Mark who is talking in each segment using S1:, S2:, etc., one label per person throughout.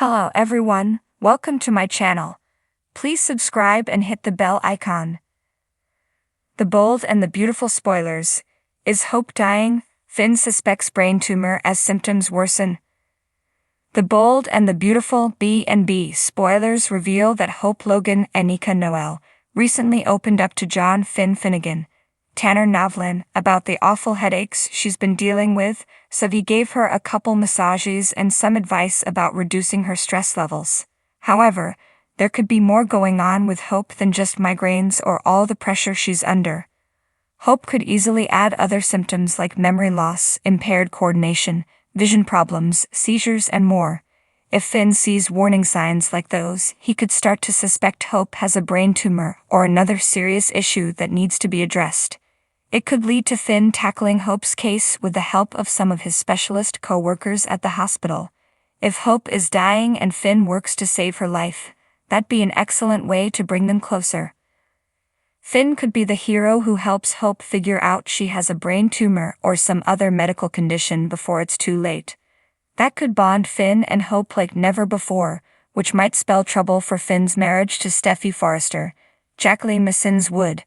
S1: Hello everyone, welcome to my channel. Please subscribe and hit the bell icon. The Bold and the Beautiful spoilers. Is Hope dying? Finn suspects brain tumor as symptoms worsen. The Bold and the Beautiful B&B spoilers reveal that Hope Logan and Nika Noel recently opened up to John Finnegan, Tanner Novlin, about the awful headaches she's been dealing with, so he gave her a couple massages and some advice about reducing her stress levels. However, there could be more going on with Hope than just migraines or all the pressure she's under. Hope could easily add other symptoms like memory loss, impaired coordination, vision problems, seizures, and more. If Finn sees warning signs like those, he could start to suspect Hope has a brain tumor or another serious issue that needs to be addressed. It could lead to Finn tackling Hope's case with the help of some of his specialist co-workers at the hospital. If Hope is dying and Finn works to save her life, that'd be an excellent way to bring them closer. Finn could be the hero who helps Hope figure out she has a brain tumor or some other medical condition before it's too late. That could bond Finn and Hope like never before, which might spell trouble for Finn's marriage to Steffy Forrester. Jacqueline Messins would,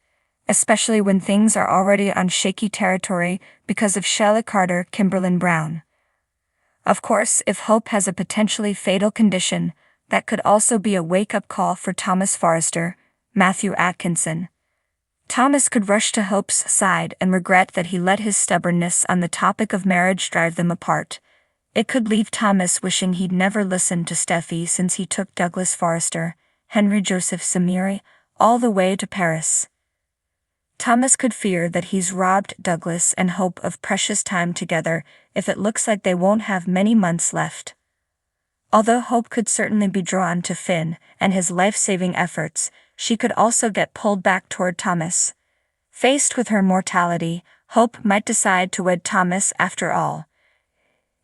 S1: especially when things are already on shaky territory because of Charlotte Carter, Kimberlin Brown. Of course, if Hope has a potentially fatal condition, that could also be a wake-up call for Thomas Forrester, Matthew Atkinson. Thomas could rush to Hope's side and regret that he let his stubbornness on the topic of marriage drive them apart. It could leave Thomas wishing he'd never listened to Steffy since he took Douglas Forrester, Henry Joseph Samiri, all the way to Paris. Thomas could fear that he's robbed Douglas and Hope of precious time together if it looks like they won't have many months left. Although Hope could certainly be drawn to Finn and his life-saving efforts, she could also get pulled back toward Thomas. Faced with her mortality, Hope might decide to wed Thomas after all.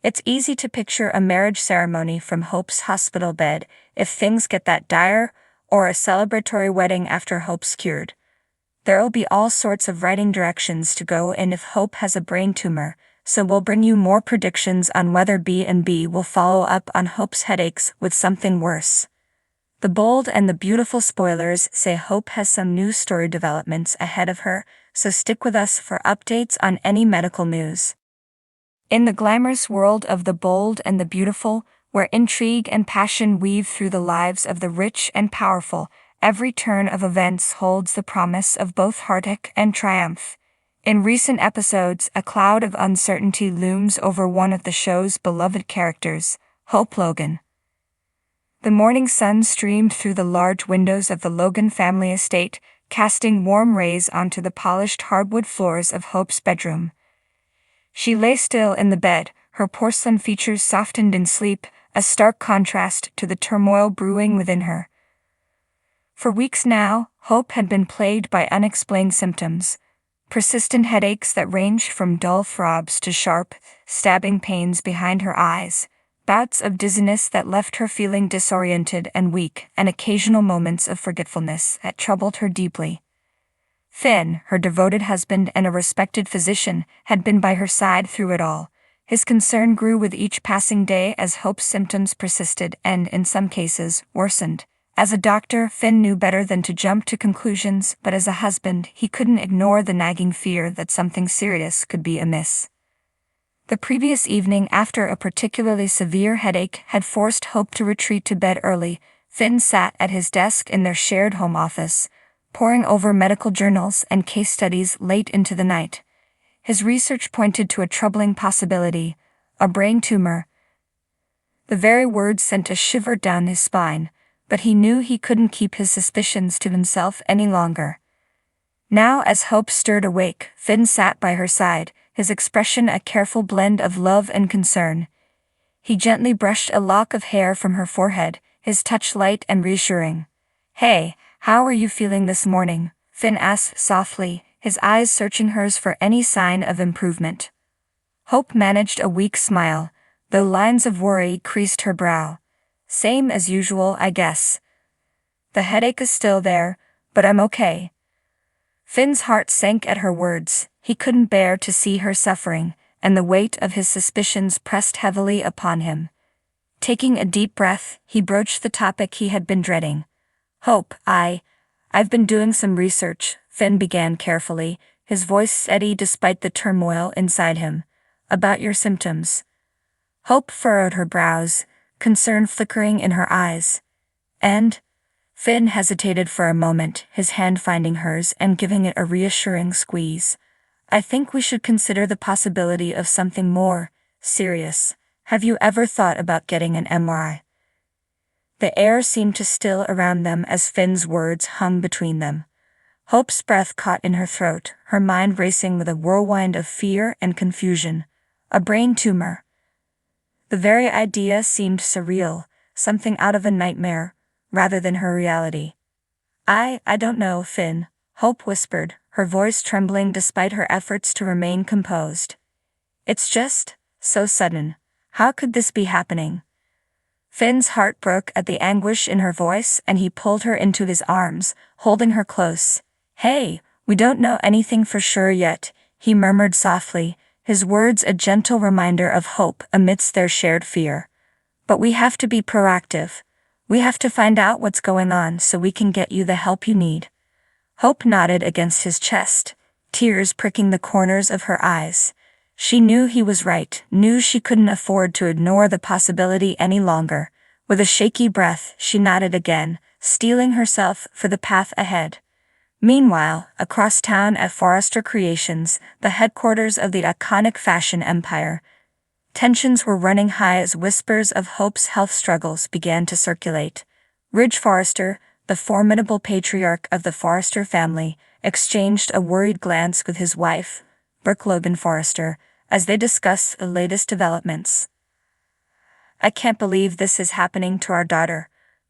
S1: It's easy to picture a marriage ceremony from Hope's hospital bed if things get that dire, or a celebratory wedding after Hope's cured. There'll be all sorts of writing directions to go in if Hope has a brain tumor, so we'll bring you more predictions on whether B&B will follow up on Hope's headaches with something worse. The Bold and the Beautiful spoilers say Hope has some new story developments ahead of her, so stick with us for updates on any medical news. In the glamorous world of The Bold and the Beautiful, where intrigue and passion weave through the lives of the rich and powerful, every turn of events holds the promise of both heartache and triumph. In recent episodes, a cloud of uncertainty looms over one of the show's beloved characters, Hope Logan. The morning sun streamed through the large windows of the Logan family estate, casting warm rays onto the polished hardwood floors of Hope's bedroom. She lay still in the bed, her porcelain features softened in sleep, a stark contrast to the turmoil brewing within her. For weeks now, Hope had been plagued by unexplained symptoms, persistent headaches that ranged from dull throbs to sharp, stabbing pains behind her eyes, bouts of dizziness that left her feeling disoriented and weak, and occasional moments of forgetfulness that troubled her deeply. Finn, her devoted husband and a respected physician, had been by her side through it all. His concern grew with each passing day as Hope's symptoms persisted and, in some cases, worsened. As a doctor, Finn knew better than to jump to conclusions, but as a husband, he couldn't ignore the nagging fear that something serious could be amiss. The previous evening, after a particularly severe headache had forced Hope to retreat to bed early, Finn sat at his desk in their shared home office, poring over medical journals and case studies late into the night. His research pointed to a troubling possibility: a brain tumor. The very words sent a shiver down his spine, but he knew he couldn't keep his suspicions to himself any longer. Now, as Hope stirred awake, Finn sat by her side, his expression a careful blend of love and concern. He gently brushed a lock of hair from her forehead, his touch light and reassuring. "Hey, how are you feeling this morning?" Finn asked softly, his eyes searching hers for any sign of improvement. Hope managed a weak smile, though lines of worry creased her brow. "Same as usual, I guess. The headache is still there, but I'm okay." Finn's heart sank at her words. He couldn't bear to see her suffering, and the weight of his suspicions pressed heavily upon him. Taking a deep breath, he broached the topic he had been dreading. Hope, I've been doing some research, Finn began carefully, his voice steady despite the turmoil inside him. About your symptoms. Hope furrowed her brows, concern flickering in her eyes. And? Finn hesitated for a moment, his hand finding hers and giving it a reassuring squeeze. I think we should consider the possibility of something more serious. Have you ever thought about getting an MRI? The air seemed to still around them as Finn's words hung between them. Hope's breath caught in her throat, her mind racing with a whirlwind of fear and confusion. A brain tumor. The very idea seemed surreal, something out of a nightmare, rather than her reality. I don't know, Finn, Hope whispered, her voice trembling despite her efforts to remain composed. It's just so sudden. How could this be happening? Finn's heart broke at the anguish in her voice and he pulled her into his arms, holding her close. Hey, we don't know anything for sure yet, he murmured softly, his words a gentle reminder of hope amidst their shared fear. But we have to be proactive. We have to find out what's going on so we can get you the help you need. Hope nodded against his chest, tears pricking the corners of her eyes. She knew he was right, knew she couldn't afford to ignore the possibility any longer. With a shaky breath, she nodded again, steeling herself for the path ahead. Meanwhile, across town at Forrester Creations, the headquarters of the iconic fashion empire, tensions were running high as whispers of Hope's health struggles began to circulate. Ridge Forrester, the formidable patriarch of the Forrester family, exchanged a worried glance with his wife, Brooke Logan Forrester, as they discussed the latest developments. I can't believe this is happening to our daughter,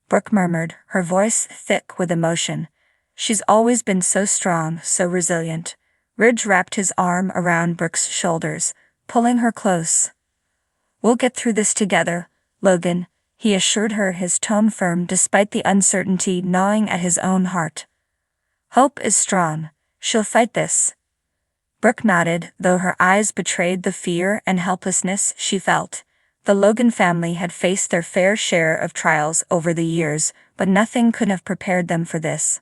S1: Brooke murmured, her voice thick with emotion. She's always been so strong, so resilient. Ridge wrapped his arm around Brooke's shoulders, pulling her close. We'll get through this together, Logan, he assured her, his tone firm despite the uncertainty gnawing at his own heart. Hope is strong. She'll fight this. Brooke nodded, though her eyes betrayed the fear and helplessness she felt. The Logan family had faced their fair share of trials over the years, but nothing could have prepared them for this.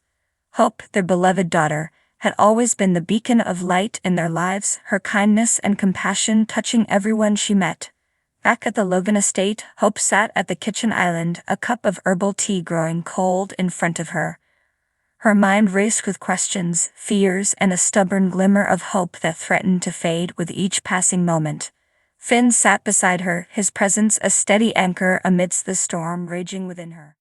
S1: Hope, their beloved daughter, had always been the beacon of light in their lives, her kindness and compassion touching everyone she met. Back at the Logan estate, Hope sat at the kitchen island, a cup of herbal tea growing cold in front of her. Her mind raced with questions, fears, and a stubborn glimmer of hope that threatened to fade with each passing moment. Finn sat beside her, his presence a steady anchor amidst the storm raging within her.